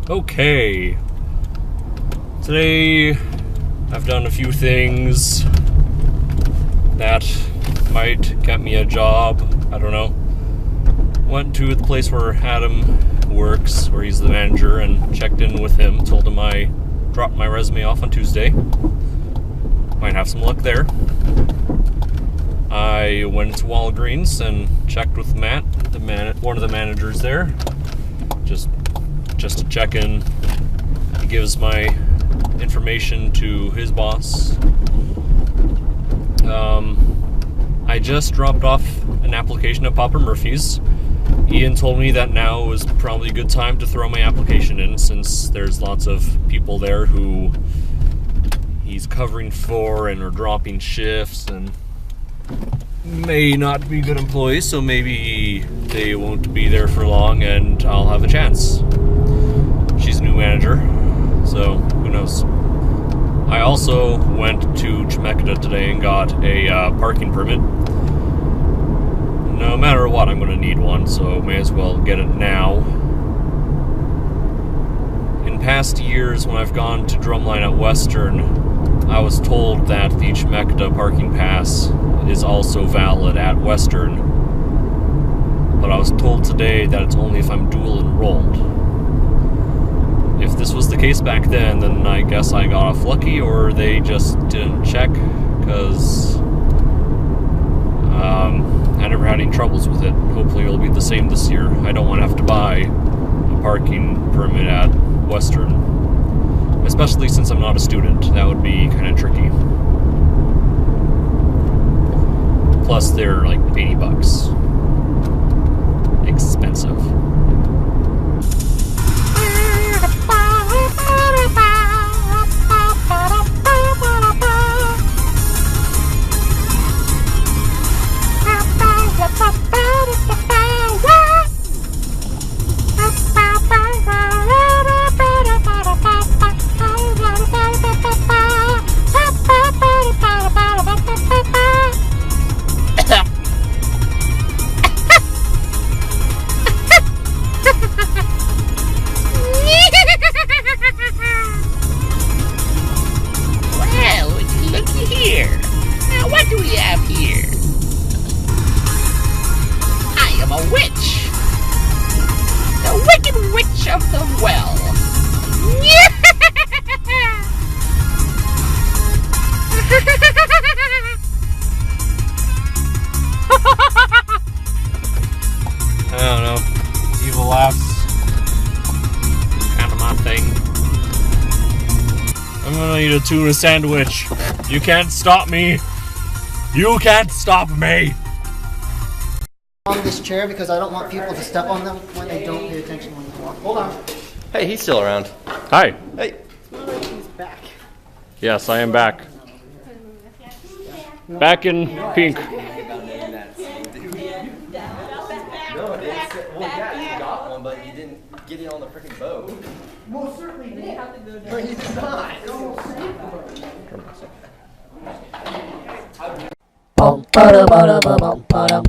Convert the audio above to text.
Okay. Today, I've done a few things that might get me a job. I don't know. Went to the place where Adam works, where he's the manager, and checked in with him. Told him I dropped my resume off on Tuesday. Might have some luck there. I went to Walgreens and checked with Matt, one of the managers there, just to check in. He gives my information to his boss. I just dropped off an application at Papa Murphy's. Ian told me that now is probably a good time to throw my application in, since there's lots of people there who he's covering for and are dropping shifts and may not be good employees, so maybe they won't be there for long and I'll have a chance. She's a new manager, so who knows. I also went to Chemeketa today and got a parking permit. No matter what, I'm going to need one, so may as well get it now. In past years, when I've gone to Drumline at Western, I was told that the Chemeketa parking pass is also valid at Western. But I was told today that it's only if I'm dual enrolled. If this was the case back then I guess I got off lucky, or they just didn't check, because I never had any troubles with it. Hopefully it'll be the same this year. I don't want to have to buy a parking permit at Western, especially since I'm not a student. That would be kind of tricky. Plus they're like $80. Expensive. Of the well. I don't know. Evil laughs. Kind of my thing. I'm gonna eat a tuna sandwich. You can't stop me. You can't stop me. On this chair because I don't want people to step on them when they don't pay attention when they walk. Hold on. Hey, he's still around. Hi. Hey. He's back. Yes, I am back. Back in pink. No, it is. Well, yeah, you got one, but you didn't get it on the freaking boat. Most certainly did. But he did not. Bum, ba-da, ba-da, ba-bum, ba-dum.